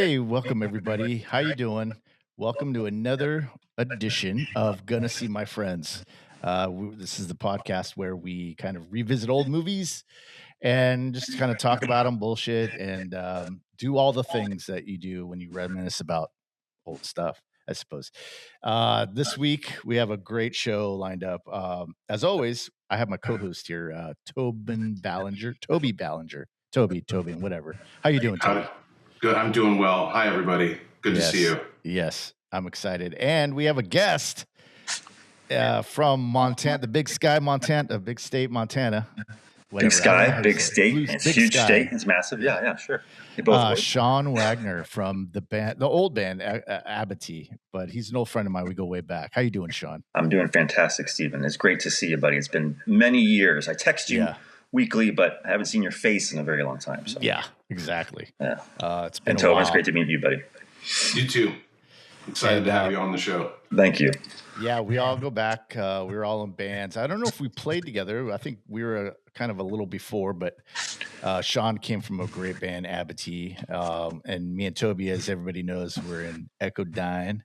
Hey, welcome everybody. How you doing? Welcome to another edition of Gonna See My Friends. This is the podcast where we kind of revisit old movies and just kind of talk about them, bullshit, and do all the things that you do when you reminisce about old stuff, I suppose. This week we have a great show lined up. As always, I have my co-host here, Toby Ballinger, Toby, and whatever. How you doing, Toby? Good. I'm doing well. Hi, everybody. Good to see you. Yes, I'm excited. And we have a guest from Montana, the Big Sky, Montana, the Big State, Montana. Whatever. Big Sky, Big State. It's a huge state. It's massive. Yeah, sure. Sean Wagner from the old band, Abbotty, but he's an old friend of mine. We go way back. How you doing, Sean? I'm doing fantastic, Stephen. It's great to see you, buddy. It's been many years. I text you weekly, but I haven't seen your face in a very long time. So. Yeah, exactly. Yeah. It's been a while. It's great to meet you, buddy. You too. Excited to have you on the show. Thank you. Yeah, we all go back. We were all in bands. I don't know if we played together. I think we were kind of a little before, but Sean came from a great band, Abbotty. And me and Toby, as everybody knows, we're in Echodyne.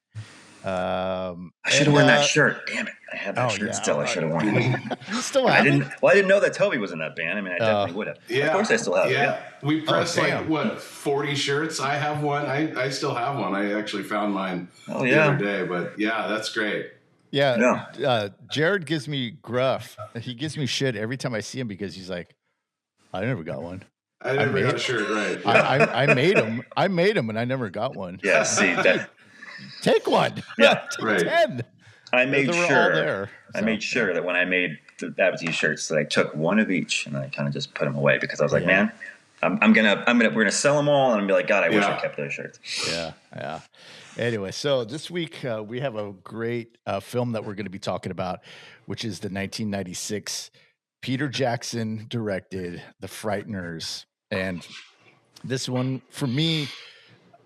I should have worn that shirt. Damn it. I had that shirt still. I should have worn it. You still have it? I didn't know that Toby was in that band. I mean, I definitely would have. Yeah. Of course I still have it. Yeah. We pressed 40 shirts? I have one. I still have one. I actually found mine the other day. But yeah, that's great. Yeah. Jared gives me gruff. He gives me shit every time I see him because he's like, I never got one. I never got a shirt, right. I made him. I made him and I never got one. Yeah, see that. Take one. Yeah, right. 10. I made sure that when I made the Abbotty shirts that I took one of each and I kind of just put them away because I was like, man, we're gonna sell them all and I'm gonna be like, God, I wish I kept those shirts. Yeah. Anyway, so this week we have a great film that we're going to be talking about, which is the 1996 Peter Jackson directed The Frighteners, and this one for me.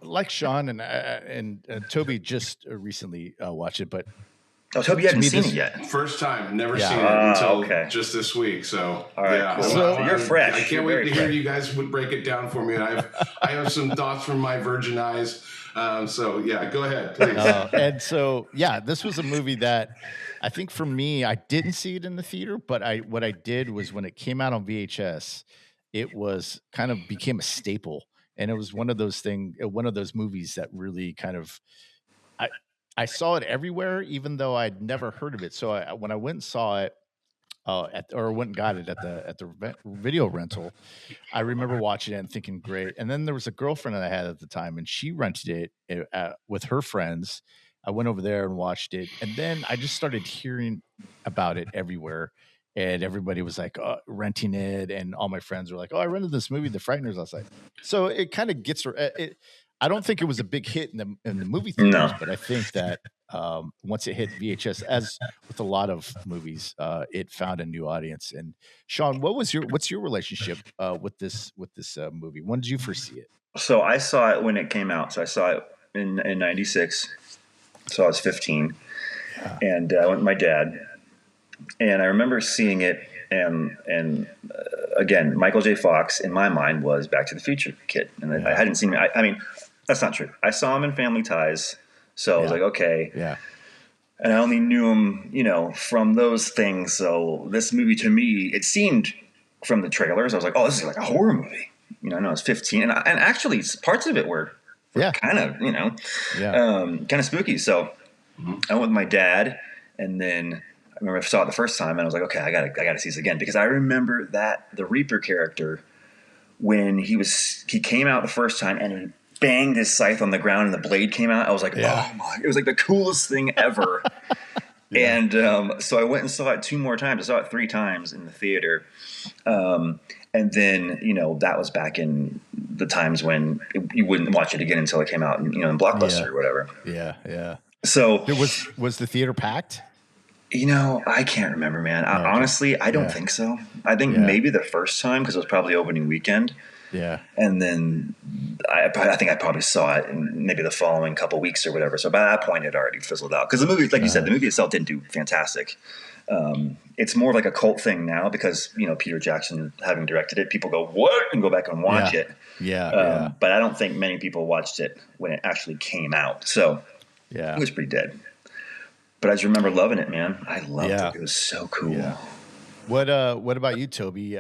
Like Sean and Toby just recently watched it, but Toby hadn't seen it yet. First time, never seen it until just this week. So, all right, cool. So you're fresh. I can't wait to hear you guys would break it down for me. And I have some thoughts from my virgin eyes. So go ahead, please. And so this was a movie that I think for me, I didn't see it in the theater, but what I did was when it came out on VHS, it was kind of became a staple. And it was one of those movies that really kind of, I saw it everywhere, even though I'd never heard of it. So when I went and saw it, went and got it at the video rental, I remember watching it and thinking, great. And then there was a girlfriend that I had at the time, and she rented it with her friends. I went over there and watched it, and then I just started hearing about it everywhere. And everybody was like renting it, and all my friends were like, "Oh, I rented this movie, The Frighteners, last night." So it kind of gets. I don't think it was a big hit in the movie theaters, but I think that once it hit VHS, as with a lot of movies, it found a new audience. And Sean, what's your relationship with this movie? When did you first see it? So I saw it when it came out. So I saw it in '96. So I was 15, and I went with my dad. And I remember seeing it, and again, Michael J. Fox in my mind was Back to the Future kid, and I hadn't seen him. I mean, that's not true. I saw him in Family Ties, so I was like, okay, and I only knew him, from those things. So this movie to me, it seemed from the trailers, I was like, oh, this is like a horror movie. I know I was 15, and actually parts of it were kind of, kind of spooky. So I went with my dad, and then. I remember I saw it the first time and I was like, okay, I gotta see this again because I remember that the Reaper character when he came out the first time and he banged his scythe on the ground and the blade came out. I was like, oh my! It was like the coolest thing ever. And so I went and saw it 2 more times. I saw it 3 times in the theater, and then that was back in the times when you wouldn't watch it again until it came out in Blockbuster or whatever. Yeah. So was the theater packed? I can't remember, man. Honestly, I don't think so. I think maybe the first time because it was probably opening weekend. Yeah. And then I think I probably saw it in maybe the following couple weeks or whatever. So by that point, it already fizzled out. Because the movie, like you said, the movie itself didn't do fantastic. It's more like a cult thing now because, Peter Jackson having directed it, people go, what? And go back and watch it. Yeah. But I don't think many people watched it when it actually came out. So Yeah. it was pretty dead. But I just remember loving it, man. I loved Yeah. it. It was so cool. Yeah. What about you, Toby?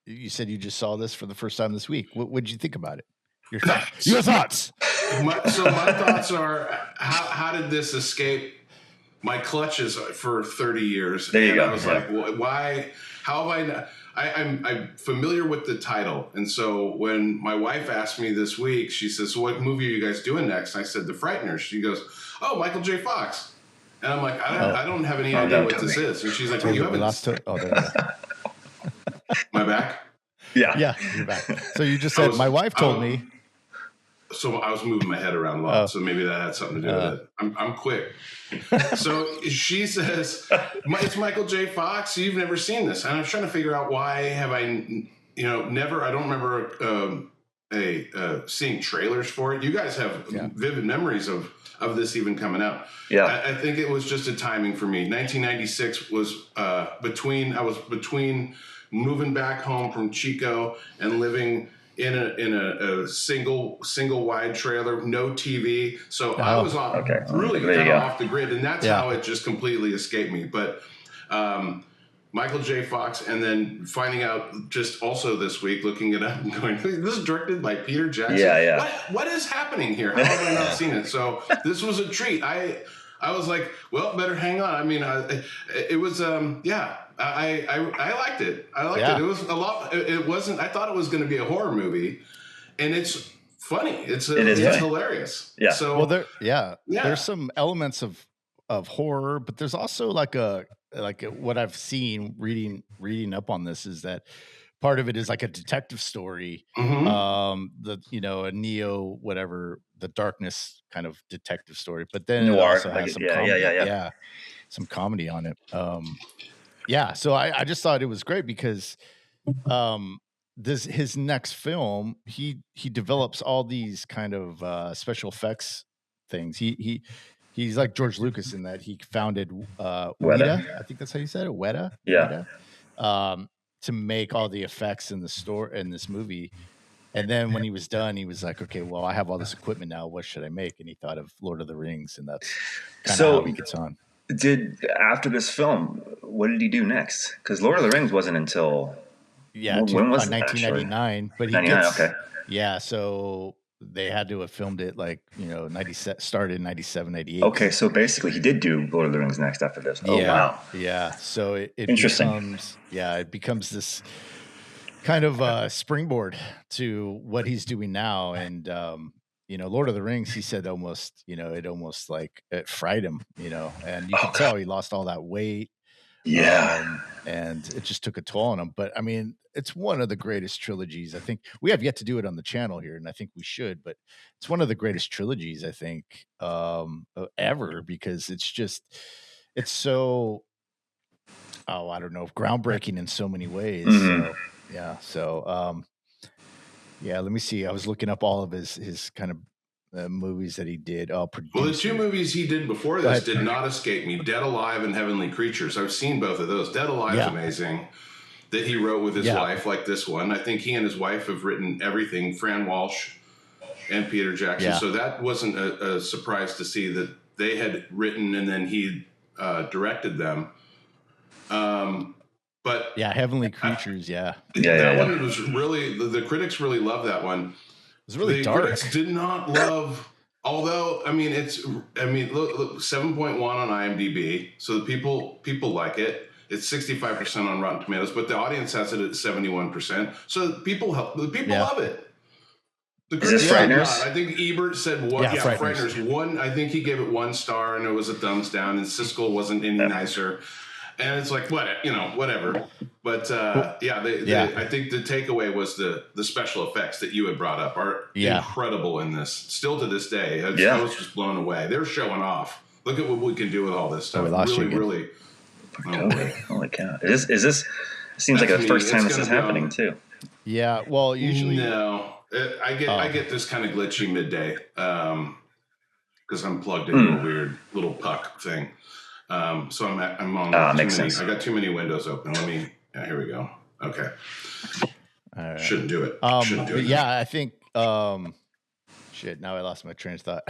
You said you just saw this for the first time this week. What did you think about it? Your thoughts. Your thoughts. My thoughts are: how did this escape my clutches for 30 years? There you go. I was like, why? How have I not? I'm familiar with the title, and so when my wife asked me this week, she says, "What movie are you guys doing next?" I said, "The Frighteners." She goes, "Oh, Michael J. Fox." And I'm like, I don't have any idea what this is. And she's like, well, you haven't. My back? Yeah, you're back. So you just said, my wife told me. So I was moving my head around a lot, so maybe that had something to do with it. I'm quick. So she says, it's Michael J. Fox. You've never seen this. And I was trying to figure out why have I, never, I don't remember seeing trailers for it. You guys have vivid memories of this even coming out. Yeah. I think it was just a timing for me. 1996 was between moving back home from Chico and living in a single wide trailer, no TV. So I was really kind of off the grid, and that's how it just completely escaped me. But Michael J. Fox, and then finding out just also this week, looking it up and going, this is directed by Peter Jackson. Yeah. What is happening here? How have I not seen it? So this was a treat. I was like, well, better hang on. I mean, it was, I liked it. I liked it. It was a lot. It wasn't, I thought it was going to be a horror movie, and it's funny. It's hilarious. Yeah. So, there's some elements of horror, but there's also like what I've seen reading up on this is that part of it is like a detective story, a neo, whatever, the darkness kind of detective story, but then Noir, it also has some comedy, some comedy on it. So I just thought it was great because his next film, he develops all these kind of special effects things. He's like George Lucas in that he founded Weta. I think that's how you said it. Weta. Yeah. Weta, to make all the effects in this movie. And then when he was done, he was like, okay, well, I have all this equipment now. What should I make? And he thought of Lord of the Rings, and that's kind of how he gets on. After this film, what did he do next? Because Lord of the Rings wasn't until when was it? 1999. But he 99, so they had to have filmed it started in 97, 98. Okay, so basically he did do Lord of the Rings next after this. Oh, wow. Yeah, so it interesting. becomes this kind of springboard to what he's doing now. And, Lord of the Rings, he said it almost like it fried him, and you can tell he lost all that weight. Yeah. And it just took a toll on him. But I mean, it's one of the greatest trilogies. I think we have yet to do it on the channel here, and I think we should, but it's one of the greatest trilogies, I think, ever, because it's so, I don't know, groundbreaking in so many ways. Mm-hmm. So, let me see. I was looking up all of his kind of movies that he did. Well, the two movies he did before this did not escape me: Dead Alive and Heavenly Creatures. I've seen both of those. Dead Alive is amazing, that he wrote with his wife, like this one. I think he and his wife have written everything, Fran Walsh and Peter Jackson. So that wasn't a surprise to see that they had written and then he directed them. But Heavenly Creatures, that one was really, the critics really loved that one. It was really dark. Critics did not love, although, look, 7.1 on IMDb, so the people like it. It's 65% on Rotten Tomatoes, but the audience has it at 71%. So the people love it. Is this Frighteners? I think Ebert said one. Frighteners. One. I think he gave it 1 star, and it was a thumbs down. And Siskel wasn't any nicer. And it's like whatever. But I think the takeaway was the special effects that you had brought up are incredible in this. Still to this day, I was just blown away. They're showing off. Look at what we can do with all this stuff. Really. Holy cow! Is this? Seems like the first time this is happening too. Yeah. Well, usually no. I get this kind of glitchy midday because I'm plugged into a weird little puck thing. So I'm on too many. I got too many windows open. Here we go. Okay. right. Shouldn't do it. Shouldn't do it. Yeah, I think. Shit. Now I lost my train of thought.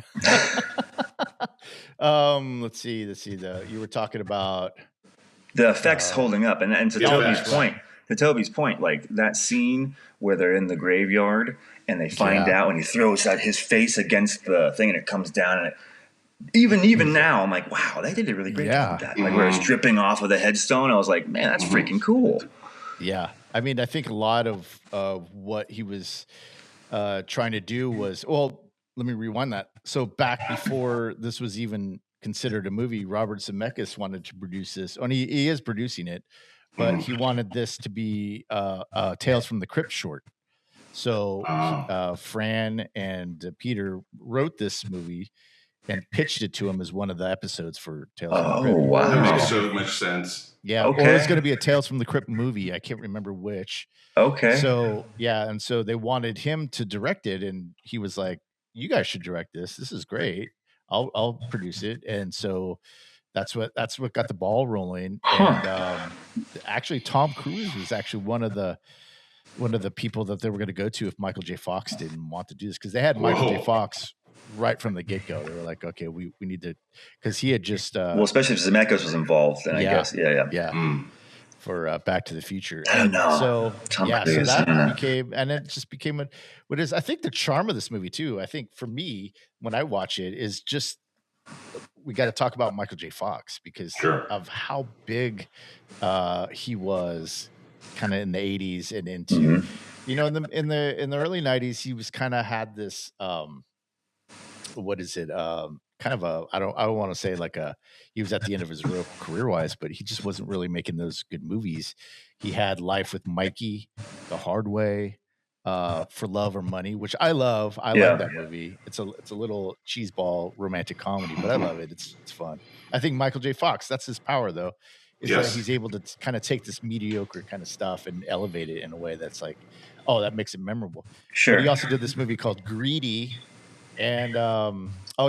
Let's see. You were talking about the effects holding up, and to Toby's point. To Toby's point, like that scene where they're in the graveyard and they find out, and he throws out his face against the thing, and it comes down, and even now, I'm like, wow, they did a really great job with that. Like where it's dripping off of the headstone, I was like, man, that's freaking cool. Yeah, I mean, I think a lot of what he was trying to do was, well, let me rewind that. So back before this was even considered a movie, Robert Zemeckis wanted to produce this, and he is producing it, but he wanted this to be Tales from the Crypt short. So Fran and Peter wrote this movie and pitched it to him as one of the episodes for Tales from the Crypt. Oh, wow. That makes so much sense. Yeah, okay. Or it was going to be a Tales from the Crypt movie. I can't remember which. Okay. So, yeah, and so they wanted him to direct it, and he was like, you guys should direct this. This is great. I'll produce it. And so that's what got the ball rolling. And actually, Tom Cruise was actually one of the people that they were going to go to if Michael J. Fox didn't want to do this, because they had Michael J. Fox right from the get-go. They were like, okay, we need to, because he had just well, especially if Zemeckis was involved, then I guess for Back to the Future. I know. So so that became, and it just became what is, I think, the charm of this movie too. I think for me, when I watch it, is just, we got to talk about Michael J. Fox because of how big he was kind of in the 80s and into you know, in the early 90s, he was kind of had this what is it, kind of a, I don't want to say like he was at the end of his real career wise, but he just wasn't really making those good movies. He had Life with Mikey, The Hard Way, For Love or Money, which I love. I like that movie. It's a little cheeseball romantic comedy, but I love it. It's fun. I think Michael J. Fox, that's his power though, is that he's able to kind of take this mediocre kind of stuff and elevate it in a way that's like, oh, that makes it memorable. Sure. But he also did this movie called Greedy, and he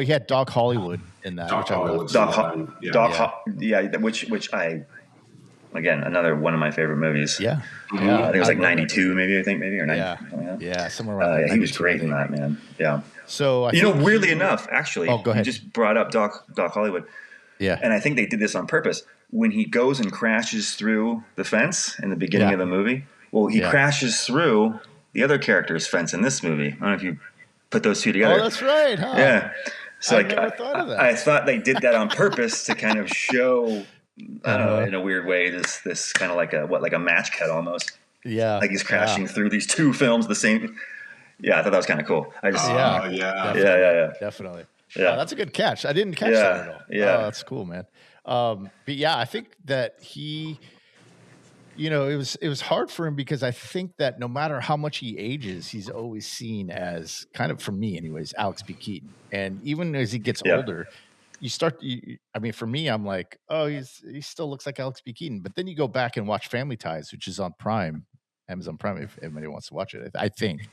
had Doc Hollywood in that. Doc Hollywood. Which I, again, another one of my favorite movies. Yeah. I think it was like 92, maybe, or 90. Yeah, somewhere around. He was great in that, man. Yeah. So weirdly enough, actually, go ahead. You just brought up Doc Hollywood. Yeah. And I think they did this on purpose. When he goes and crashes through the fence in the beginning of the movie, well, he crashes through the other character's fence in this movie. I don't know if you put those two together. Oh, that's right, huh? Yeah. So I never thought of that. I thought they did that on purpose to kind of show, I don't know, in a weird way, this kind of like a match cut almost. Yeah. Like he's crashing through these two films the same. Yeah, I thought that was kind of cool. I just definitely. Yeah, that's a good catch. I didn't catch that at all. Yeah, that's cool, man. But yeah, I think that he, you know, it was hard for him because I think that no matter how much he ages, he's always seen as, kind of for me anyways, Alex P. Keaton. And even as he gets older, I mean, for me, I'm like, oh, he still looks like Alex P. Keaton. But then you go back and watch Family Ties, which is on Amazon Prime, if anybody wants to watch it, I think.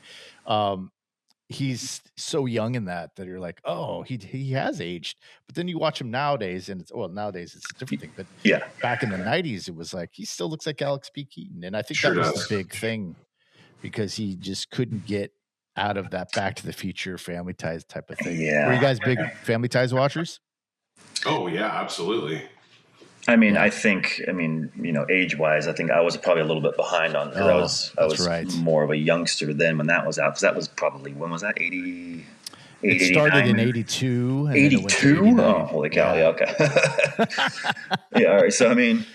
He's so young in that you're like, oh, he has aged. But then you watch him nowadays, and nowadays it's a different thing. But back in the 90s, it was like he still looks like Alex P. Keaton, and I think that was the big thing because he just couldn't get out of that Back to the Future, Family Ties type of thing. Yeah. Were you guys big Family Ties watchers? Oh yeah, absolutely. I mean, age-wise, I think I was probably a little bit behind on because I was more of a youngster then when that was out. Because that was probably, when was that? 80? It started in 82. 82? Oh, holy cow! Yeah, okay. Yeah, all right. So I mean,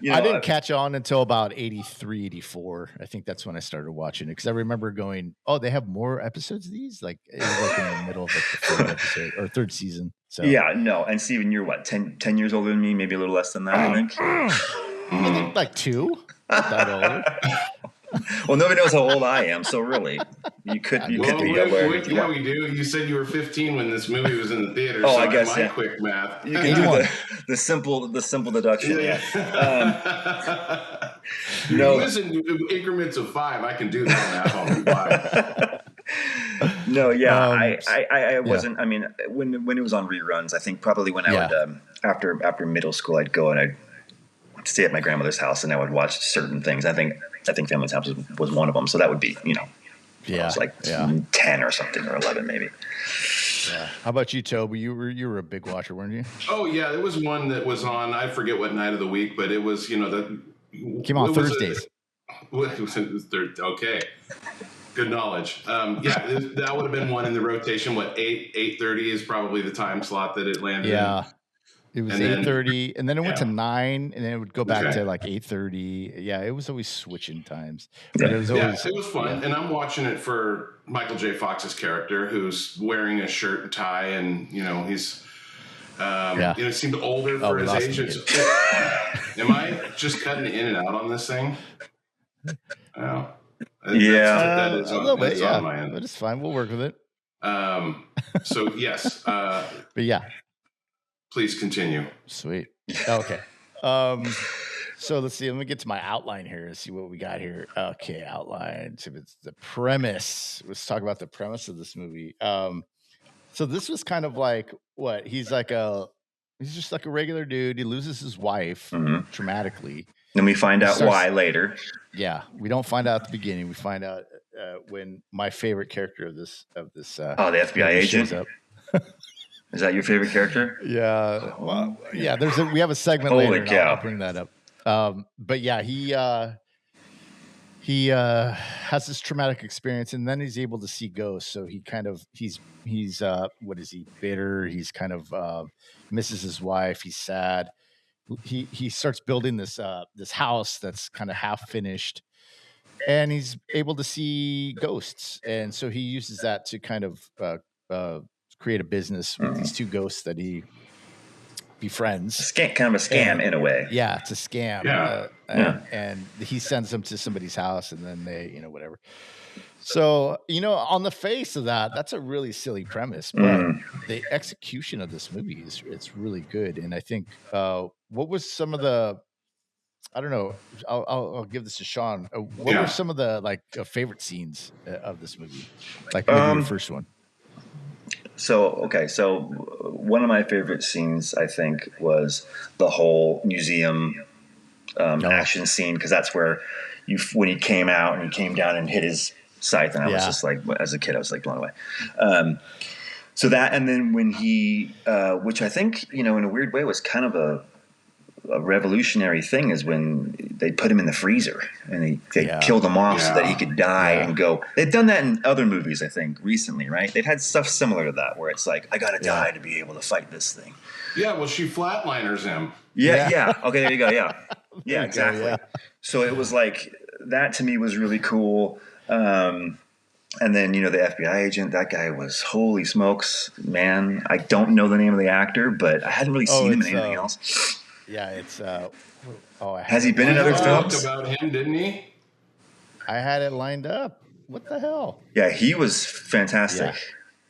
I didn't catch on until about 83, 84. I think that's when I started watching it because I remember going, "Oh, they have more episodes of these." Like it was like in the middle of like the third episode or third season. So yeah, no. And Steven, you're what, 10 years older than me, maybe a little less than that, I think. I think like 2. Not that older. Well, nobody knows how old I am, so really, you could be aware. We do. You said you were 15 when this movie was in the theater. Oh, so I guess quick math. You can do the simple deduction. Yeah. Listen, increments of 5. I can do that math. No, yeah, I wasn't. I mean, when it was on reruns, I think probably when I would after middle school, I'd go and I'd stay at my grandmother's house and I would watch certain things. I think I think Family Times was one of them. So that would be, Yeah, I was like 10 or something, or 11 maybe. Yeah. How about you, Toby? You were a big watcher, weren't you? Oh yeah, there was one that was on. I forget what night of the week, but it was came on Thursdays. Okay, good knowledge. That would have been one in the rotation. What 8:30 is probably the time slot that it landed. Yeah. In. It was 8:30, and then it went to 9, and then it would go back to like 8:30. Yeah, it was always switching times. But it was always it was fun. And I'm watching it for Michael J. Fox's character, who's wearing a shirt and tie, and he's seemed older for his age. Am I just cutting in and out on this thing? Oh. That is a little bit, on my end. But it's fine. We'll work with it. So yes. But yeah. Please continue. Sweet. Okay. So let's see. Let me get to my outline here and see what we got here. Okay, outline. So it's the premise. Let's talk about the premise of this movie. So this was kind of like what? He's just like a regular dude. He loses his wife traumatically. Then we find out why later. Yeah, we don't find out at the beginning. We find out when my favorite character of this. The FBI agent. Shows up. Is that your favorite character? Yeah. Well, yeah. We have a segment later. I'll bring that up. But yeah, he has this traumatic experience, and then he's able to see ghosts. So he's what is he? Bitter. He's kind of misses his wife. He's sad. He starts building this house that's kind of half finished, and he's able to see ghosts, and so he uses that to kind of create a business with these two ghosts that he befriends. Kind of a scam in a way. Yeah, it's a scam. Yeah. And he sends them to somebody's house, and then they, whatever. So, on the face of that, that's a really silly premise, but the execution of this movie it's really good. And I think what was some of the, I don't know, I'll give this to Sean. What were some of the favorite scenes of this movie? Like maybe the first one. So one of my favorite scenes, I think, was the whole museum action scene, because that's where when he came out and he came down and hit his scythe, and I was just like, as a kid, I was like blown away. So that, and then when he, which I think, in a weird way was kind of a revolutionary thing, is when they put him in the freezer and they killed him off so that he could die and go. They've done that in other movies, I think, recently, right? They've had stuff similar to that, where it's like, I gotta die to be able to fight this thing. Yeah, well, she flatliners him. Yeah. Okay, there you go. Yeah, exactly. Yeah. So it was like, that to me was really cool. And then, the FBI agent, that guy was, holy smokes, man. I don't know the name of the actor, but I hadn't really seen him in anything else. Yeah, it's has he been in other films? About him, didn't he? I had it lined up. What the hell? Yeah, he was fantastic.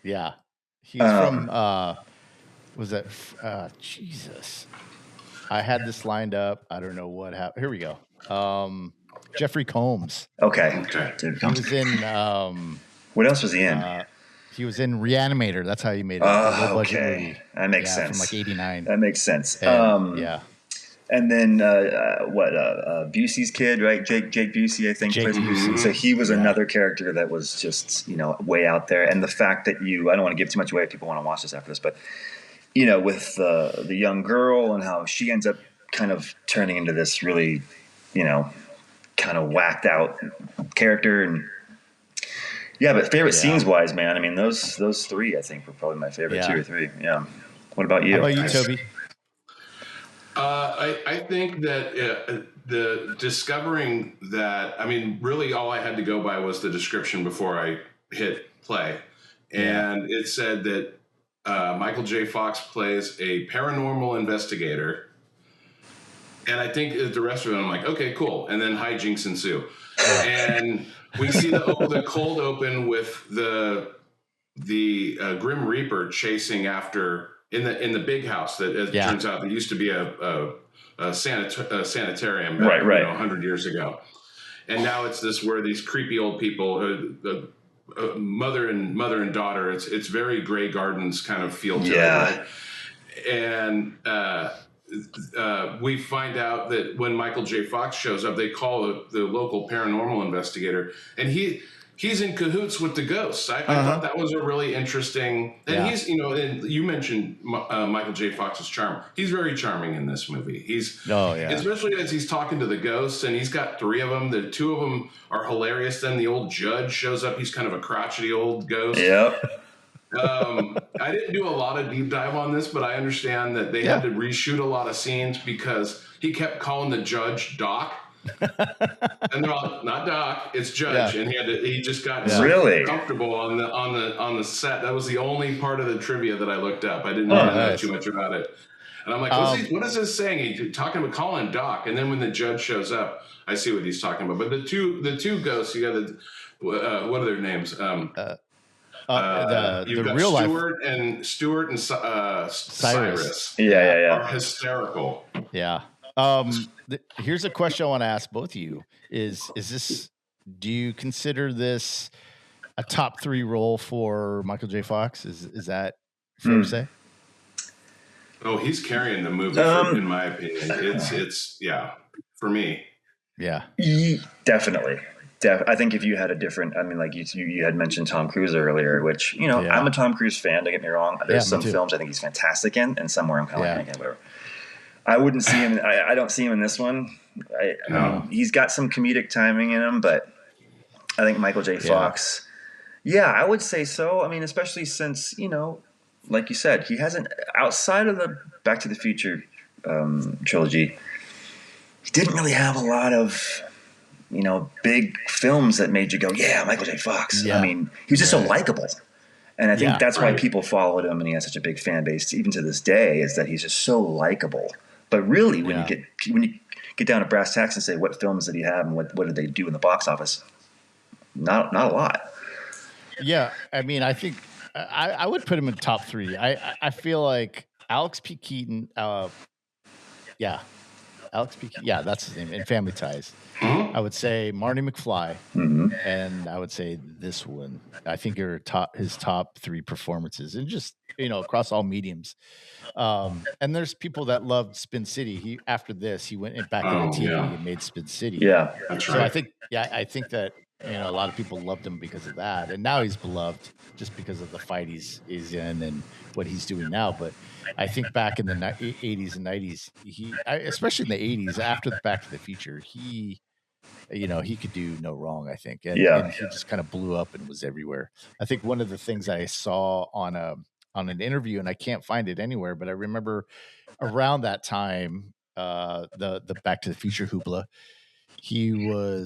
Yeah. He's from was that Jesus. I had this lined up. I don't know what happened. Here we go. Jeffrey Combs. Okay. He was in what else was he in? He was in Reanimator. That's how he made it. A low budget movie. That makes sense. From like 89. That makes sense. And, And then Busey's kid, right? Jake Busey, I think. Jake Busey. So he was another character that was just, way out there. And the fact that I don't want to give too much away if people want to watch this after this, but with the young girl and how she ends up kind of turning into this really, kind of whacked out character. And but favorite scenes wise, man, I mean, those three, I think, were probably my favorite 2 or 3. Yeah. What about you? How about you, Toby? I think that the discovering that, I mean, really all I had to go by was the description before I hit play. And it said that Michael J. Fox plays a paranormal investigator. And I think the rest of it, I'm like, okay, cool. And then hijinks ensue. And we see the cold open with the Grim Reaper chasing after in the big house that it turns out there used to be a sanitarium back, 100 years ago, and now it's this where these creepy old people, mother and daughter. It's very Grey Gardens kind of feel to it, right? And we find out that when Michael J. Fox shows up, they call the local paranormal investigator, and he's in cahoots with the ghosts. I thought that was a really interesting, and he's, and you mentioned Michael J. Fox's charm. He's very charming in this movie. Especially as he's talking to the ghosts, and he's got 3 of them. The 2 of them are hilarious. Then the old judge shows up. He's kind of a crotchety old ghost. Yep. I didn't do a lot of deep dive on this, but I understand that they had to reshoot a lot of scenes because he kept calling the judge Doc. And they're all, not Doc, it's Judge, and he just got so comfortable on the set. That was the only part of the trivia that I looked up. I didn't know too much about it, and I'm like, what is this saying? He's talking about calling Doc, and then when the judge shows up, I see what he's talking about. But the two ghosts, you got the what are their names? You've got real Stuart and Cyrus. Yeah. Are hysterical. Yeah. Here's a question I want to ask both of you: Is this? Do you consider this a top 3 role for Michael J. Fox? Is that fair to say? Oh, he's carrying the movie, in my opinion. It's for me. Yeah, definitely. I think if you had a different, I mean, like you had mentioned Tom Cruise earlier, which, I'm a Tom Cruise fan, don't get me wrong. There's some films I think he's fantastic in, and somewhere I'm kind of like, whatever. I wouldn't see him. I don't see him in this one. I mean, he's got some comedic timing in him, but I think Michael J. Fox, I would say so. I mean, especially since, like you said, he hasn't, outside of the Back to the Future trilogy, he didn't really have a lot of, big films that made you go, Michael J. Fox. Yeah. I mean, he was just so likable. And I think that's why people followed him, and he has such a big fan base, even to this day, is that he's just so likable. But really, when you get down to brass tacks and say what films did he have and what did they do in the box office, not a lot. Yeah, I mean, I think I would put him in top 3. I feel like Alex P. Keaton. Alex P. Keaton, that's his name in Family Ties. I would say Marty McFly, and I would say this one. I think are his top 3 performances, and just across all mediums. And there's people that loved Spin City. After this, he went back into TV and made Spin City. Yeah, that's right. So I think that a lot of people loved him because of that, and now he's beloved just because of the fight he's in and what he's doing now. But I think back in the 80s and 90s, especially in the 80s after the Back to the Future, he could do no wrong, I think. And he just kind of blew up and was everywhere. I think one of the things I saw on an interview, and I can't find it anywhere, but I remember around that time, the Back to the Future hoopla, he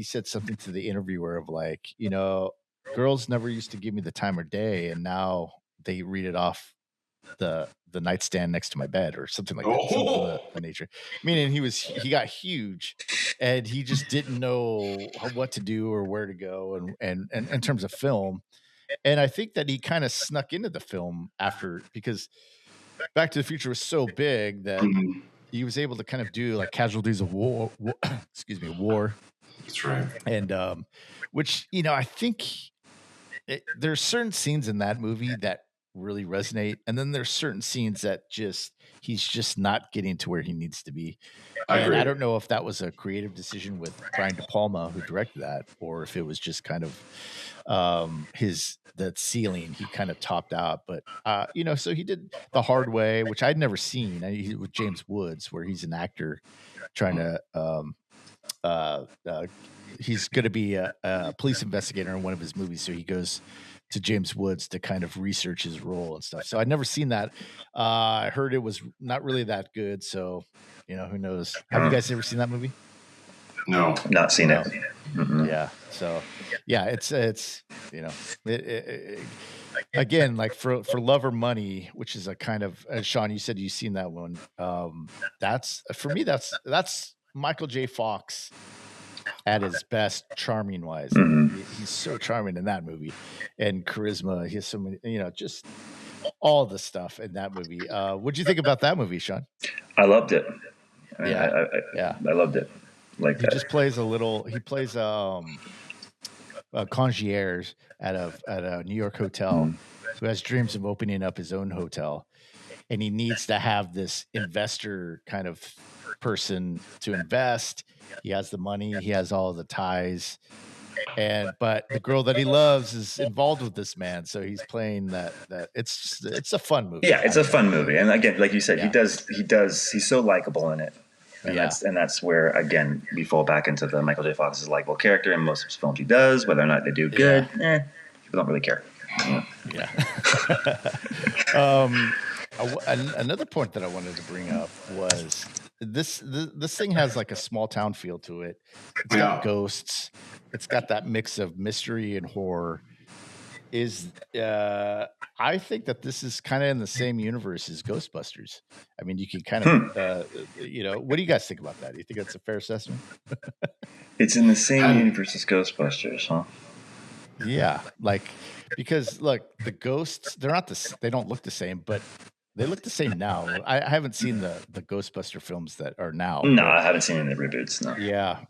said something to the interviewer of like, girls never used to give me the time of day, and now they read it off the nightstand next to my bed or something like that. Something of the nature. Meaning he got huge and he just didn't know what to do or where to go and in terms of film. And I think that he kind of snuck into the film after, because Back to the Future was so big that he was able to kind of do like Casualties of War. War. That's right. And which, I think there's certain scenes in that movie that really resonate, and then there's certain scenes that he's just not getting to where he needs to be. And I don't know if that was a creative decision with Brian De Palma, who directed that, or if it was just kind of that ceiling he kind of topped out. But so he did The Hard Way, which I'd never seen, with James Woods, where he's an actor trying to he's going to be a police investigator in one of his movies, so he goes to James Woods to kind of research his role and stuff. So I'd never seen that. I heard it was not really that good. So, who knows? Have you guys ever seen that movie? No, not seen it. Mm-hmm. Yeah. So it's again, like for Love or Money, which is a kind of, Sean, you said you've seen that one. That's for me, that's Michael J. Fox at his best, charming wise. He's so charming in that movie, and charisma. He has so many, just all the stuff in that movie. What'd you think about that movie, Sean? I loved it. I loved it. Like he just plays he plays a concierge at a New York hotel who has dreams of opening up his own hotel. and he needs to have this investor kind of person to invest. He has the money, he has all the ties, but the girl that he loves is involved with this man, so he's playing that it's a fun movie. Yeah, it's a fun movie, and again, like you said, he's so likable in it, and that's where again we fall back into the Michael J. Fox's likable character in most of his films. He does, whether or not they do good, people don't really care. Another point that I wanted to bring up was this thing has like a small town feel to it. It's got ghosts. It's got that mix of mystery and horror. I think that this is kind of in the same universe as Ghostbusters. I mean, you can kind of, what do you guys think about that? Do you think that's a fair assessment? It's in the same universe as Ghostbusters, huh? Yeah, like, because look, the ghosts, they don't look the same, but they look the same now. I haven't seen the Ghostbuster films that are now. No, I haven't seen any reboots. No. Yeah.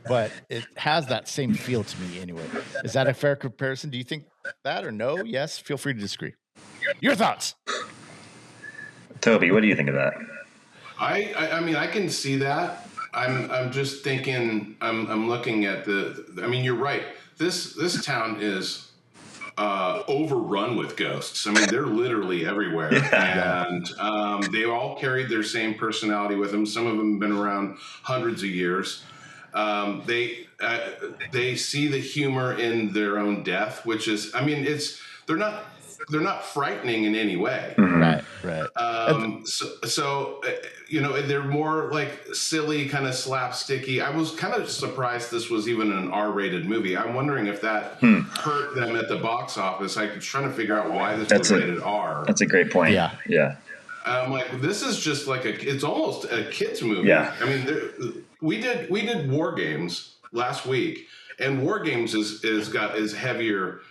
But it has that same feel to me anyway. Is that a fair comparison? Do you think that or no? Yes. Feel free to disagree. Your thoughts. Toby, what do you think of that? I mean, I can see that. I'm just thinking. I'm looking at I mean, you're right. This town is overrun with ghosts. I mean, they're literally everywhere, and they all carried their same personality with them. Some of them have been around hundreds of years. They see the humor in their own death, which is, I mean, they're not frightening in any way. Right. So they're more like silly, kind of slapsticky. I was kind of surprised this was even an R-rated movie. I'm wondering if that hurt them at the box office. I was trying to figure out why this was rated R. That's a great point. Yeah. I'm like, this is just like it's almost a kids movie. Yeah. I mean, we did War Games last week, and War Games is heavier.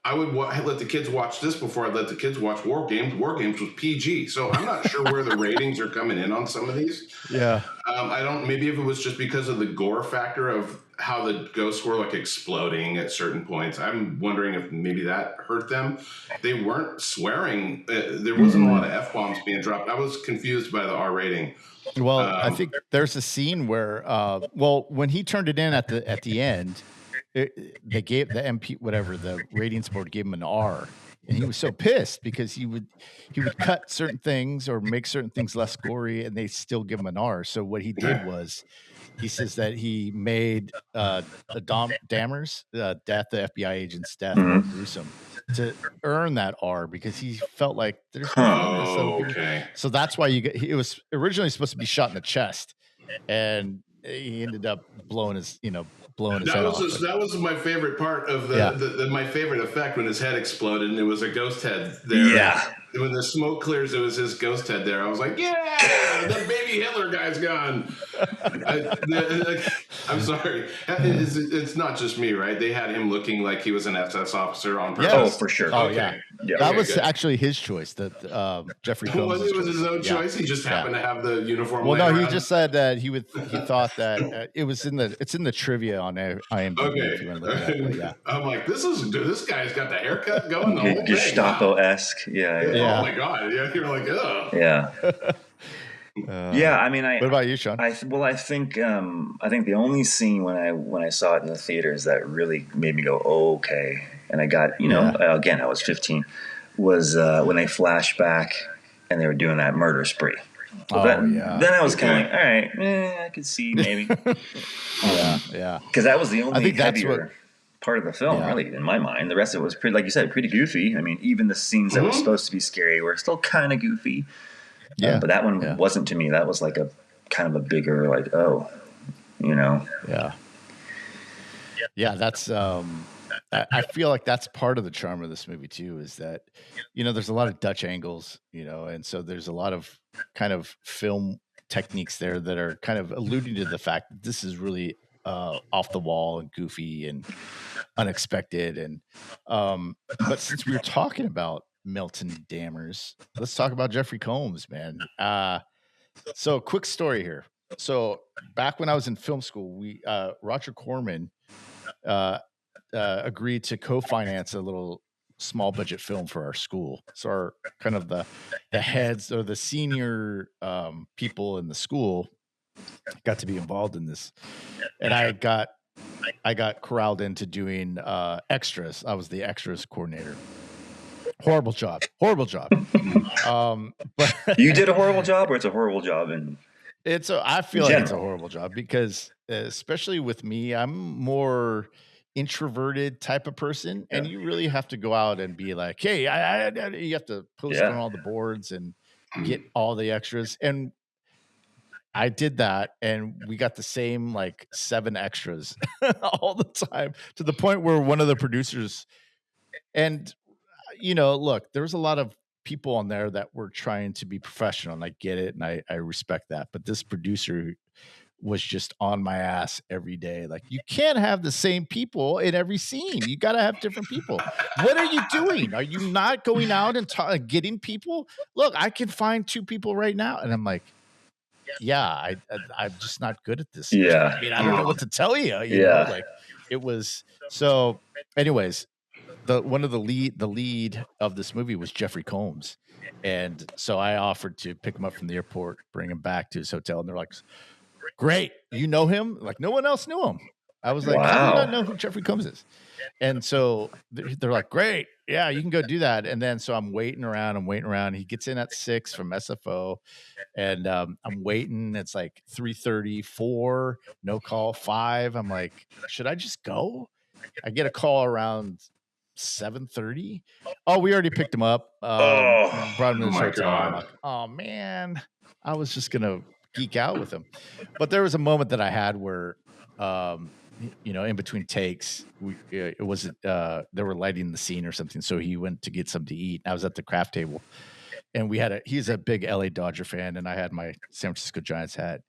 I would let the kids watch this before I'd let the kids watch War Games. War Games was PG, so I'm not sure where the ratings are coming in on some of these. Yeah. Maybe if it was just because of the gore factor of how the ghosts were like exploding at certain points. I'm wondering if maybe that hurt them. They weren't swearing. There wasn't a lot of F-bombs being dropped. I was confused by the R rating. Well, I think there's a scene where, when he turned it in at the end, they gave the MP, whatever, the ratings board gave him an R, and he was so pissed because he would cut certain things or make certain things less gory, and they still give him an R. So what he did was, he says that he made the Dammers, the FBI agent's death more gruesome to earn that R, because he felt like there's so that's why it was originally supposed to be shot in the chest, and he ended up blowing his head off. That was my favorite part of my favorite effect, when his head exploded and it was a ghost head there. Yeah. When the smoke clears, it was his ghost head there. I was like, yeah, the baby Hitler guy's gone. I'm sorry. It's not just me, right? They had him looking like he was an SS officer on purpose. Yeah. Oh, for sure. Okay. Yeah. That was actually his choice. That Jeffrey Combs. It was his own choice. He just happened to have the uniform. Well, no, he just said that he thought that it's in the trivia on IMDb. Okay. If you want to look at that, yeah. I'm like, this guy's got the haircut going. The whole Gestapo-esque. Yeah. Oh my god! Yeah, you're like, ugh. Yeah. Yeah, I mean, what about you, Sean? I think the only scene when I saw it in the theaters that really made me go, oh, okay, and I got again, I was 15, was when they flashed back and they were doing that murder spree. Then I was kind of like, all right, I could see maybe. Yeah. Because that was the only heavier part of the film, really, in my mind. The rest of it was pretty, like you said, pretty goofy. I mean, even the scenes that were supposed to be scary were still kind of goofy. Yeah. But that one wasn't to me. That was like a kind of a bigger, like, Yeah. Yeah, that's I feel like that's part of the charm of this movie too, is that, there's a lot of Dutch angles, and so there's a lot of kind of film techniques there that are kind of alluding to the fact that this is really off the wall and goofy and unexpected. And but since we were talking about Milton Dammers, let's talk about Jeffrey Combs, man. So quick story here. So back when I was in film school, Roger Corman agreed to co-finance a little small budget film for our school. So our kind of the heads or the senior people in the school got to be involved in this, and I got corralled into doing extras. I was the extras coordinator. Horrible job. But you did a horrible job, or it's a horrible job, and I feel like it's a horrible job because, especially with me, I'm more introverted type of person, and you really have to go out and be like, hey, you have to post on all the boards and get all the extras. And I did that, and we got the same like 7 extras all the time, to the point where one of the producers, and look, there was a lot of people on there that were trying to be professional, and I get it, and I respect that. But this producer was just on my ass every day. Like, you can't have the same people in every scene. You got to have different people. What are you doing? Are you not going out and getting people? Look, I can find 2 people right now. And I'm like, yeah, I'm just not good at this. Yeah. I mean, I don't know what to tell you. You know, like, it was so. Anyways, the lead of this movie was Jeffrey Combs, and so I offered to pick him up from the airport, bring him back to his hotel, and they're like, "Great, you know him?" Like, no one else knew him. I was like, "How do you not know who Jeffrey Combs is?" And so they're like, "Great, yeah, you can go do that." And then so I'm waiting around. He gets in at 6 from SFO, and I'm waiting. It's like 3:30, 4, no call, 5. I'm like, should I just go? I get a call around 7:30. Oh, we already picked him up. Brought him to the hotel. I'm like, oh man, I was just gonna geek out with him. But there was a moment that I had where, in between takes, it wasn't. They were lighting the scene or something, so he went to get something to eat. I was at the craft table, and he's a big LA Dodger fan, and I had my San Francisco Giants hat.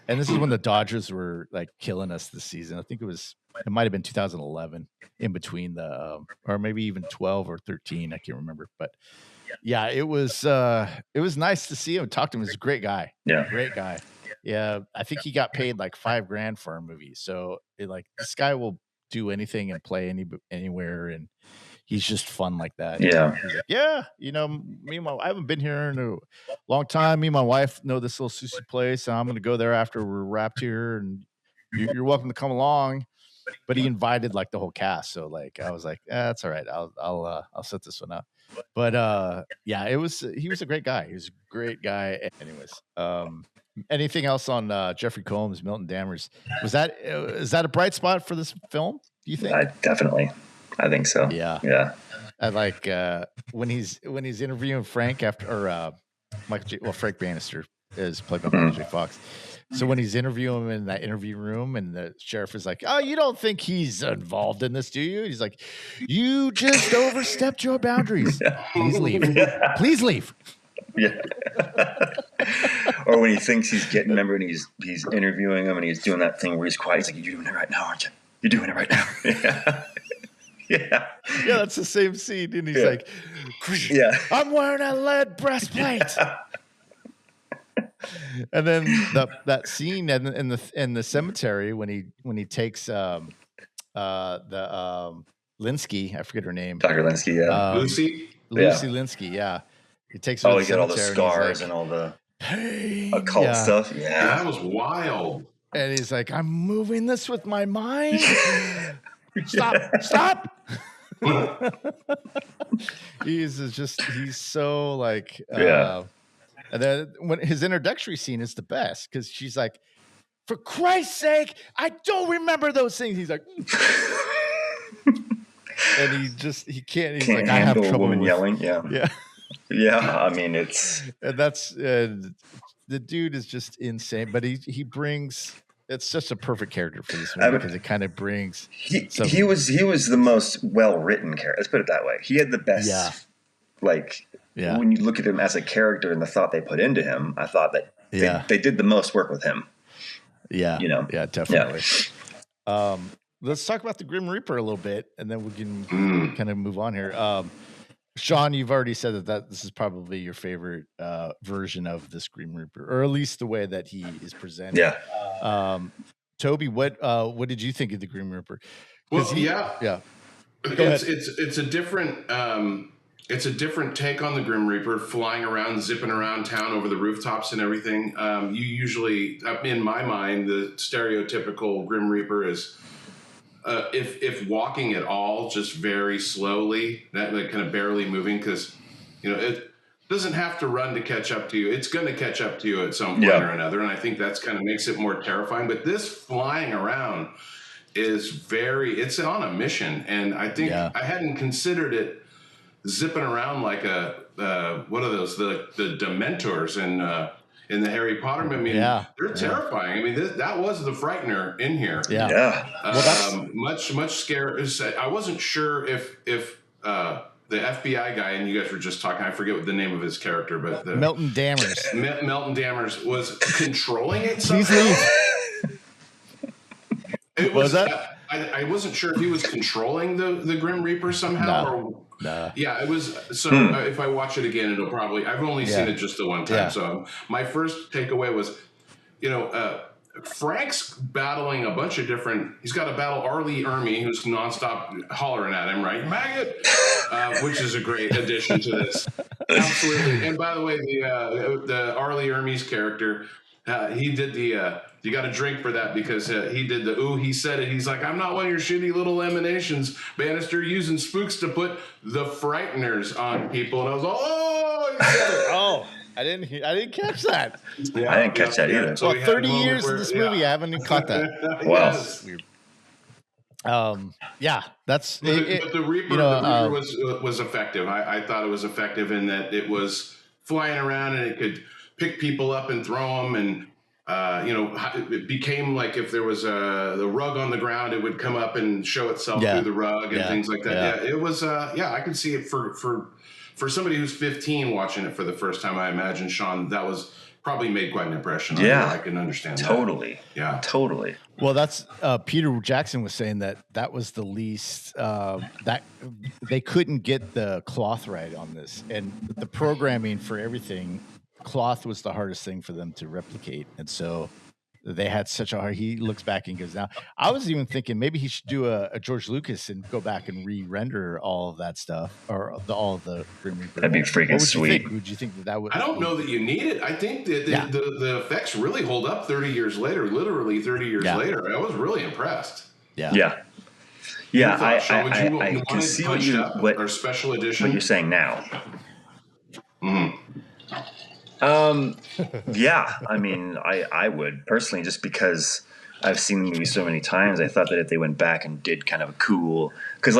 And this is when the Dodgers were like killing us this season. I think it might have been 2011, in between or maybe even 12 or 13. I can't remember, but yeah, it was nice to see him, talk to him. He's a great guy. Yeah. Great guy. Yeah. I think he got paid like $5,000 for our movie. So this guy will do anything and play anywhere. And he's just fun like that. Yeah. He's like, yeah, I haven't been here in a long time. Me and my wife know this little sushi place. I'm going to go there after we're wrapped here, and you're welcome to come along. But he invited like the whole cast. So like, I was like, that's all right. I'll set this one up. But yeah, he was a great guy. He was a great guy. Anyways, anything else on Jeffrey Combs, Milton Dammers? Is that a bright spot for this film, do you think? Definitely. I think so. Yeah. Yeah. I like when he's interviewing Frank Frank Bannister is played by Michael J. Fox. So when he's interviewing him in that interview room, and the sheriff is like, "Oh, you don't think he's involved in this, do you?" He's like, "You just overstepped your boundaries. Please leave. Please leave." Yeah. Or when he thinks he's getting, remember, and he's interviewing him, and he's doing that thing where he's quiet. He's like, "You're doing it right now, aren't you? You're doing it right now." Yeah. Yeah. Yeah, that's the same scene. And he's like, "Yeah, I'm wearing a lead breastplate." And then that scene in the cemetery when he takes the Linsky, I forget her name. Dr. Linsky, yeah. Lucy Linsky, yeah. He takes her to the he got all the scars and all the occult stuff. Yeah. That was wild. And he's like, "I'm moving this with my mind." Stop. He's so like, and then when his introductory scene is the best, because she's like, "For Christ's sake, I don't remember those things." He's like, and he can't. He's like, "I have trouble woman with yelling." Yeah. I mean, and that's the dude is just insane. But he brings. It's just a perfect character for this movie, because it kind of brings. He was the most well written character. Let's put it that way. He had the best. When you look at him as a character and the thought they put into him, I thought that they did the most work with him. Yeah. Yeah, definitely. Yeah. Let's talk about the Grim Reaper a little bit, and then we can kind of move on here. Sean, you've already said that this is probably your favorite version of this Grim Reaper, or at least the way that he is presented. Yeah. Toby, what did you think of the Grim Reaper? Well, yeah. It's a different it's a different take on the Grim Reaper, flying around, zipping around town over the rooftops and everything. You usually, in my mind, the stereotypical Grim Reaper is if walking at all, just very slowly, that like kind of barely moving, because it doesn't have to run to catch up to you. It's going to catch up to you at some point or another, and I think that's kind of makes it more terrifying. But this flying around is it's on a mission, and I think I hadn't considered it zipping around like what are those, the Dementors in the Harry Potter. I mean, they're terrifying. I mean, that was the Frightener in here. Much scary. I wasn't sure if the FBI guy, and you guys were just talking, I forget what the name of his character, but Milton Dammers. Milton Dammers was controlling it somehow. It was that? I wasn't sure if he was controlling the Grim Reaper somehow. Yeah, it was. So if I watch it again, it'll probably. I've only seen it just the one time. So my first takeaway was, Frank's battling a bunch of different. He's got to battle Arlie Ermy, who's nonstop hollering at him, right, maggot, which is a great addition to this. Absolutely. And by the way, the Arlie Ermy's character, he did the. You got to drink for that, because he did he said it. He's like, I'm not one of your shitty little emanations, Bannister, using spooks to put the Frighteners on people. And I was like, he said it. I didn't catch that. Yeah, I didn't catch that either. So 30 years in this movie, I haven't even caught that. Wow. Yes. Weird. That's but the Reaper, was effective. I thought it was effective in that it was flying around and it could pick people up and throw them, and it became like if there was the rug on the ground, it would come up and show itself through the rug and things like that. Yeah, it was. I could see it for somebody who's 15 watching it for the first time. I imagine, Sean, that was probably made quite an impression on you. I can understand totally. That. Yeah, totally. Well, that's Peter Jackson was saying that was the least that they couldn't get the cloth right on this, and the programming for everything. Cloth was the hardest thing for them to replicate, and so they had such a hard. He looks back and goes, "Now, I was even thinking maybe he should do a George Lucas and go back and re-render all of that stuff, or all of the Grim Reaper." That'd be freaking sweet. Would you think that would? I don't know that you need it. I think that the effects really hold up 30 years later. Literally 30 years later, I was really impressed. I can see what special edition. What you're saying now. I mean, I would personally, just because I've seen the movie so many times. I thought that if they went back and did kind of a cool, because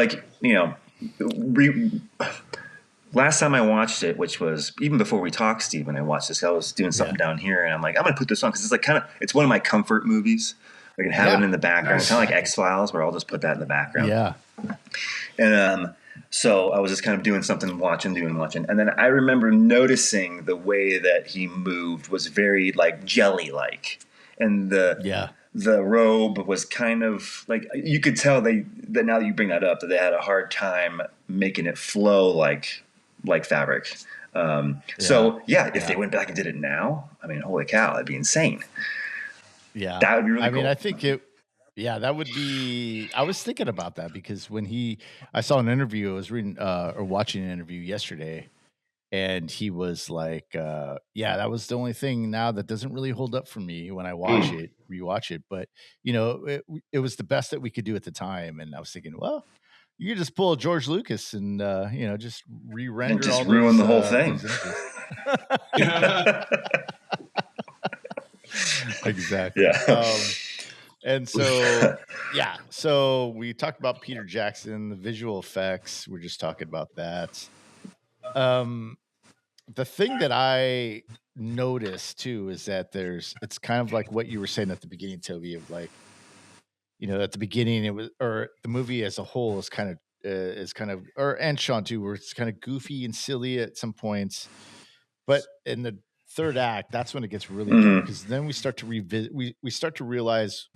last time I watched it, which was even before we talked, Steve, when I watched this, I was doing something down here, and I'm like, I'm gonna put this on because it's like it's one of my comfort movies. I can have it in the background. It's kind of like X-Files, where I'll just put that in the background. Yeah. And so I was just kind of doing something, watching. And then I remember noticing the way that he moved was very like jelly-like. And the robe was kind of like, you could tell that now that you bring that up, that they had a hard time making it flow like fabric. If they went back and did it now, I mean, holy cow, that'd be insane. Yeah. That would be really cool. I mean, I think that would be. I was thinking about that because when I saw an interview, I was reading or watching an interview yesterday, and he was like, that was the only thing now that doesn't really hold up for me when I rewatch it. But it was the best that we could do at the time, and I was thinking, well, you could just pull a George Lucas and just re-render and just all ruin the whole thing. Exactly. Yeah. And so, so we talked about Peter Jackson, the visual effects. We're just talking about that. The thing that I noticed too is that it's kind of like what you were saying at the beginning, Toby, of like, at the beginning it was, or the movie as a whole is kind of, and Sean too, where it's kind of goofy and silly at some points, but in the third act, that's when it gets really good, because then we start to revisit. We start to realize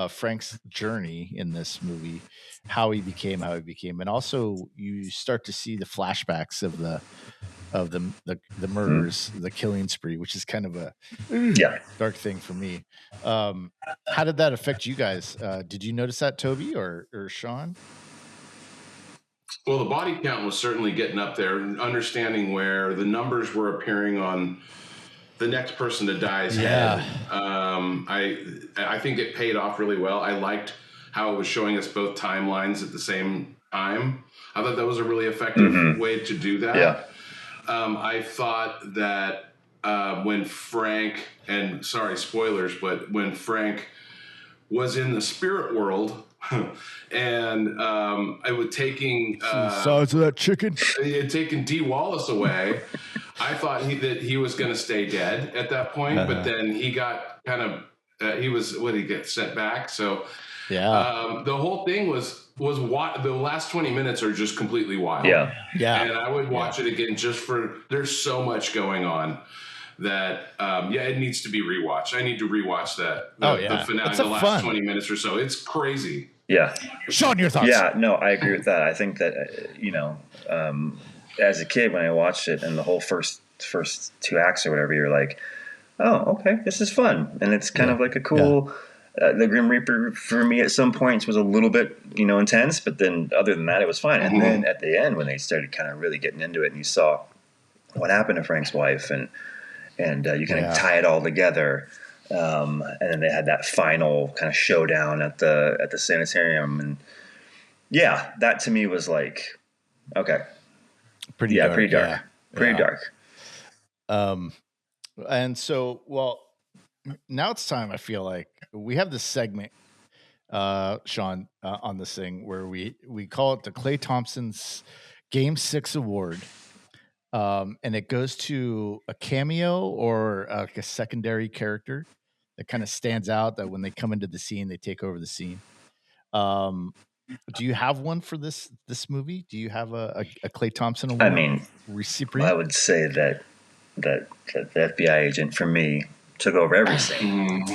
Frank's journey in this movie, how he became, and also you start to see the flashbacks of the murders, the killing spree, which is kind of a dark thing for me. How did that affect you guys? Did you notice that, Toby or Sean? Well, the body count was certainly getting up there, understanding where the numbers were appearing on the next person to die's head. I think it paid off really well. I liked how it was showing us both timelines at the same time. I thought that was a really effective way to do that. Yeah. I thought that when Frank, and sorry, spoilers, but when Frank was in the spirit world and I was taking the size of that chicken, taking Dee Wallace away. I thought that he was going to stay dead at that point, but then he got kind of he get sent back. So the whole thing was the last 20 minutes are just completely wild. Yeah. And I would watch it again just for there's so much going on that it needs to be rewatched. I need to rewatch that. The finale, the last 20 minutes or so. It's crazy. Yeah. Sean, your thoughts? Yeah, no, I agree with that. I think that as a kid when I watched it and the whole first 2 acts or whatever, you're like, oh, okay, this is fun, and it's kind of like a cool. The Grim Reaper for me at some points was a little bit intense, but then other than that, it was fine. And then at the end when they started kind of really getting into it, and you saw what happened to Frank's wife, and you kind of tie it all together. And then they had that final kind of showdown at the sanitarium, and that to me was like, okay, pretty dark. And so, well, now it's time. I feel like we have this segment, Sean, on this thing where we call it the Klay Thompson's Game 6 Award. And it goes to a cameo or like a secondary character that kind of stands out, that when they come into the scene, they take over the scene. Do you have one for this movie? Do you have a Klay Thompson Award? I mean, recipient? I would say that the FBI agent for me took over every scene.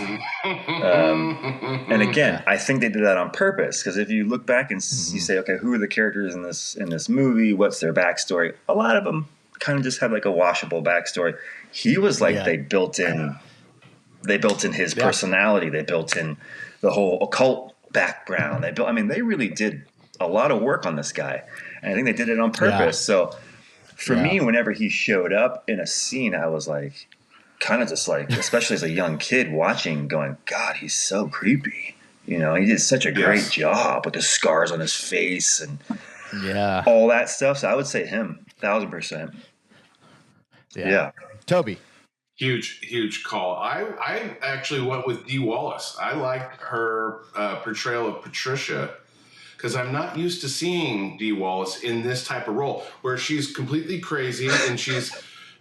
And again, I think they did that on purpose, because if you look back and you say, okay, who are the characters in this movie? What's their backstory? A lot of them kind of just have like a washable backstory. He was like they built in his personality. They built in the whole occult background. They really did a lot of work on this guy, and I think they did it on purpose. So for me, whenever he showed up in a scene, I was like, kind of just like, especially as a young kid watching, going, God, he's so creepy. He did such a great job with the scars on his face and all that stuff. So I would say him, 1,000%. Yeah. Toby. Huge call. I actually went with Dee Wallace. I liked her portrayal of Patricia, because I'm not used to seeing Dee Wallace in this type of role where she's completely crazy and she's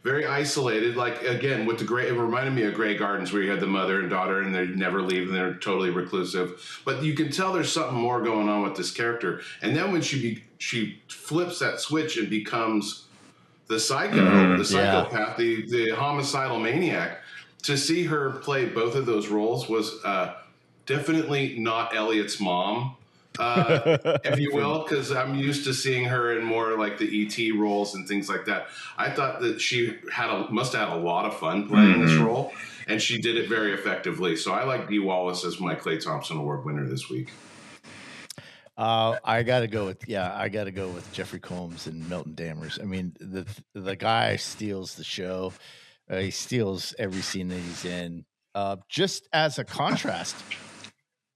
very isolated. Like, again, with it reminded me of Grey Gardens, where you had the mother and daughter and they never leave and they're totally reclusive. But you can tell there's something more going on with this character. And then when she flips that switch and becomes the psychopath, the homicidal maniac, to see her play both of those roles was definitely not Elliot's mom, if you will, because I'm used to seeing her in more like the E.T. roles and things like that. I thought that she must have had a lot of fun playing this role, and she did it very effectively. So I like Dee Wallace as my Klay Thompson Award winner this week. I gotta go with Jeffrey Combs and Milton Dammers. I mean, the guy steals the show. He steals every scene that he's in. Just as a contrast,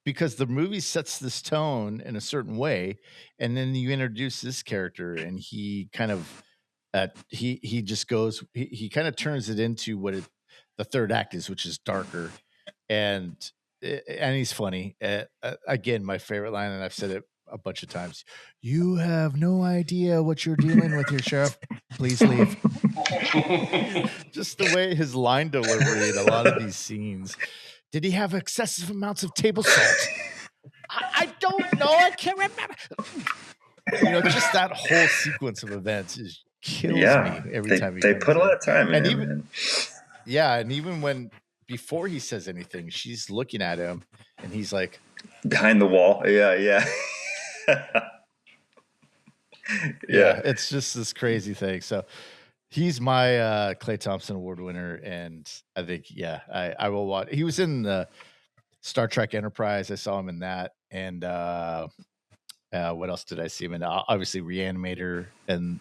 because the movie sets this tone in a certain way, and then you introduce this character, and he kind of he just goes. He kind of turns it into what the third act is, which is darker, and he's funny. Again, my favorite line, and I've said it a bunch of times: "You have no idea what you're dealing with here, Sheriff. Please leave." Just the way his line delivery in a lot of these scenes. Did he have excessive amounts of table salt? I don't know. I can't remember. Just that whole sequence of events kills me every time. They put a lot of time in, and even when before he says anything, she's looking at him, and he's like behind the wall. Yeah. It's just this crazy thing. So he's my Klay Thompson Award winner, and I think I will watch. He was in the Star Trek Enterprise. I saw him in that, and What else did I see him in? Obviously, Reanimator and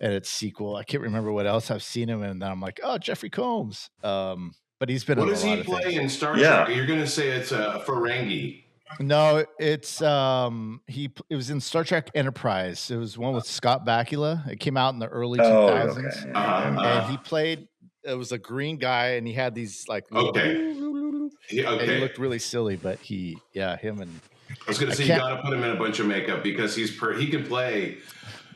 its sequel. I can't remember what else I've seen him in. And then I'm like, oh, Jeffrey Combs. But he's been in a lot of things. What does he play in Star Trek? You're going to say it's Ferengi. No, it's it was in Star Trek Enterprise. It was one with Scott Bakula. It came out in the early 2000s. Okay. And he played. It was a green guy, and he had these like and he looked really silly. But him and I was going to say you got to put him in a bunch of makeup because he can play.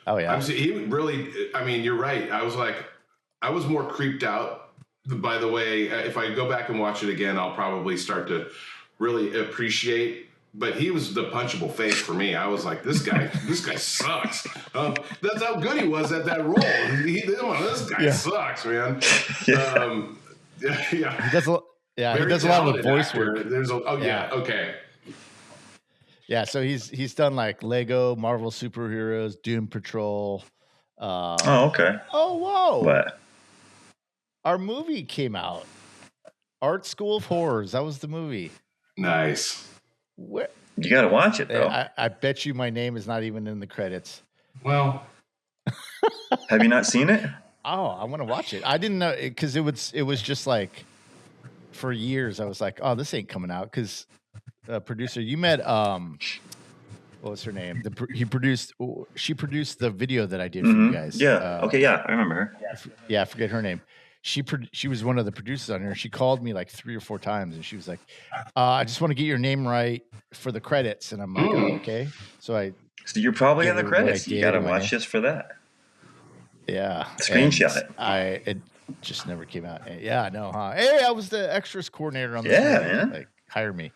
Oh yeah, he really. I mean, you're right. I was more creeped out. By the way, if I go back and watch it again, I'll probably start to really appreciate. But he was the punchable face for me. I was like, this guy sucks. That's how good he was at that role. This guy sucks, man. He does a lot of voice work. Okay. Yeah, so he's done like Lego, Marvel superheroes, Doom Patrol. Okay. Oh, whoa! What? Our movie came out. Art School of Horrors. That was the movie. Nice. Where? You got to watch it though. I bet you my name is not even in the credits. Well, have you not seen it? Oh, I want to watch it. I didn't know because it was just like for years I was like, oh, this ain't coming out because producer you met what was her name? She produced the video that I did for you guys. Yeah. Okay. Yeah, I remember her. Yeah, I forget her name. She was one of the producers on here. She called me like 3 or 4 times, and she was like, "I just want to get your name right for the credits." And I'm like, oh, "Okay." So you're probably in the credits. You got to watch just for that. Yeah, screenshot it. It just never came out. Yeah, I know, huh? Hey, I was the extras coordinator on this. Yeah, man. Like, hire me.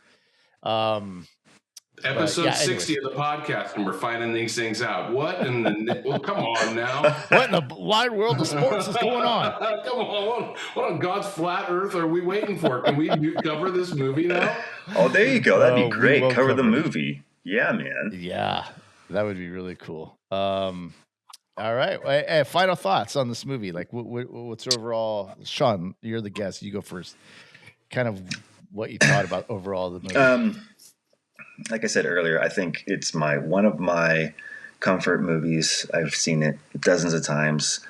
Episode 60 of the podcast, and we're finding these things out. What in the... Well, come on now. What in the wide world of sports is going on? Come on. What on God's flat earth are we waiting for? Can we cover this movie now? Oh, there you go. That'd be great. Cover the movie. Yeah, man. Yeah, that would be really cool. All right. Hey, final thoughts on this movie. Like, what's overall... Sean, you're the guest. You go first. Kind of what you thought about overall the movie. Like I said earlier, I think it's one of my comfort movies. I've seen it dozens of times.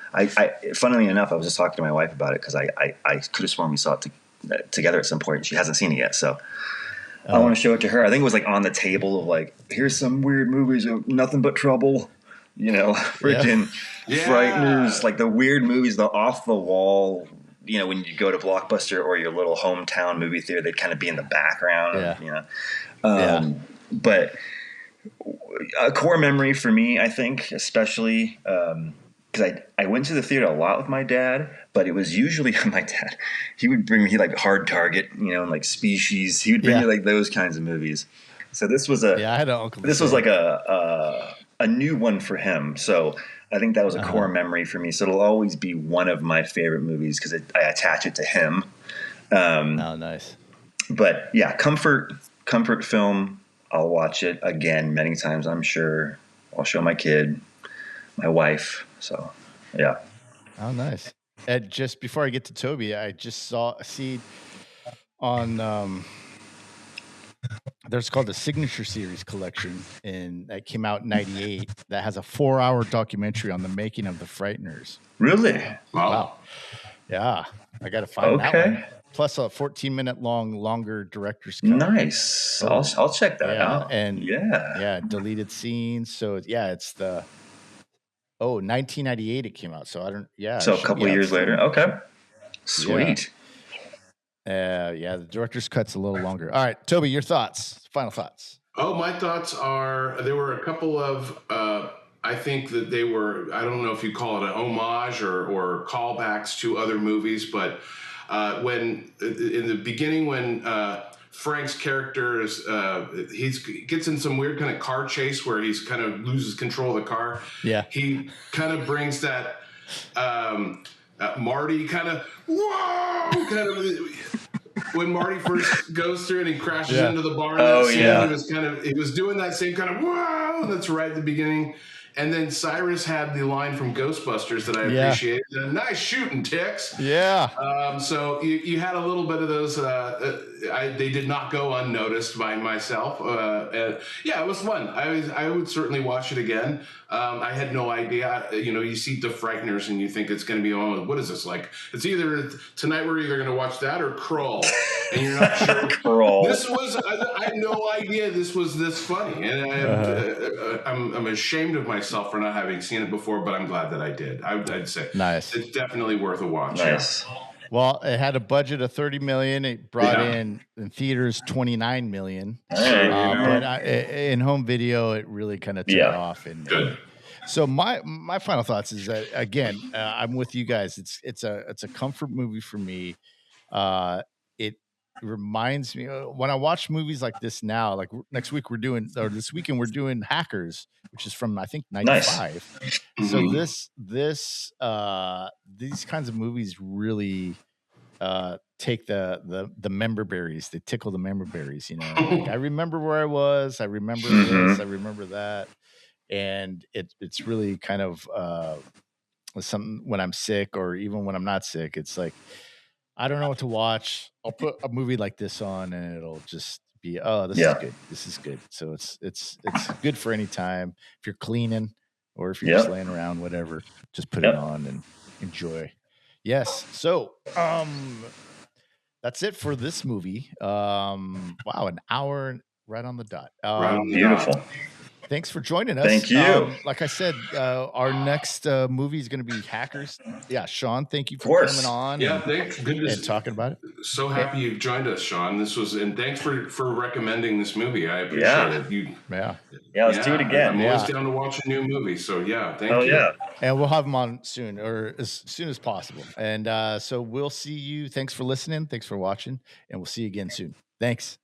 Funnily enough, I was just talking to my wife about it because I could have sworn we saw it together at some point. She hasn't seen it yet, so I want to show it to her. I think it was like on the table of like, here's some weird movies of nothing but trouble, freaking Frighteners, like the weird movies, the off the wall. When you go to Blockbuster or your little hometown movie theater, they'd kind of be in the background. But a core memory for me, I think, especially because I went to the theater a lot with my dad, but it was usually my dad. He would bring me like Hard Target, and like Species. He would bring me like those kinds of movies. So this was I had an uncle. This was like a new one for him. So I think that was a core memory for me. So it'll always be one of my favorite movies because I attach it to him. Nice. But yeah, comfort film. I'll watch it again many times, I'm sure. I'll show my kid, my wife. So, yeah. Oh, nice. And just before I get to Toby, I just see on there's called the Signature Series collection, and that came out in '98. That has a 4-hour documentary on the making of the Frighteners. Really? Wow. Yeah, I got to find that one. Plus a 14-minute longer director's cut. Nice. I'll check that out. And deleted scenes. So it's the 1998 it came out. So I don't. Yeah. So a couple of years later. Okay. Sweet. The director's cut's a little longer. All right, Toby, your thoughts. Final thoughts. Oh, my thoughts are there were a couple of. I think that they were. I don't know if you call it an homage or callbacks to other movies, but. When in the beginning, when Frank's character is he gets in some weird kind of car chase where he's kind of loses control of the car. Yeah, he kind of brings that Marty kind of when Marty first goes through and he crashes into the barn. He was doing that same kind of whoa. That's right at the beginning. And then Cyrus had the line from Ghostbusters that I appreciated. Nice shooting, Tex. Yeah. So you had a little bit of those. They did not go unnoticed by myself. Yeah, it was fun. I would certainly watch it again. I had no idea. You see the Frighteners and you think it's going to be what is this like? It's either tonight we're either going to watch that or Crawl, and you're not sure. Crawl. This was. I had no idea this was this funny, and I'm ashamed of myself for not having seen it before, but I'm glad that I did. I'd say nice. It's definitely worth a watch. Nice. Yeah. Well, it had a budget of $30 million. It brought in theaters $29 million. But in home video, it really kind of took off. And good. So my final thoughts is that, again, I'm with you guys. It's a comfort movie for me. It reminds me when I watch movies like this now. Like this weekend we're doing Hackers, which is from I think 95. Nice. So these kinds of movies really take the member berries. They tickle the member berries. Like, I remember where I was. I remember this. I remember that. And it's really kind of something when I'm sick or even when I'm not sick. It's like I don't know what to watch. I'll put a movie like this on, and it'll just be this is good. This is good. So it's good for any time. If you're cleaning or if you're just laying around, whatever, just put it on and enjoy. Yes. So that's it for this movie. Wow, an hour right on the dot. Beautiful. Thanks for joining us. Thank you. Like I said, our next movie is going to be Hackers. Yeah, Sean, thank you for coming on. Yeah, thanks. And talking about it. So happy you joined us, Sean. And thanks for recommending this movie. I appreciate it. Let's do it again. I'm always down to watch a new movie. So thank you. Yeah. And we'll have him on soon, or as soon as possible. And so we'll see you. Thanks for listening. Thanks for watching, and we'll see you again soon. Thanks.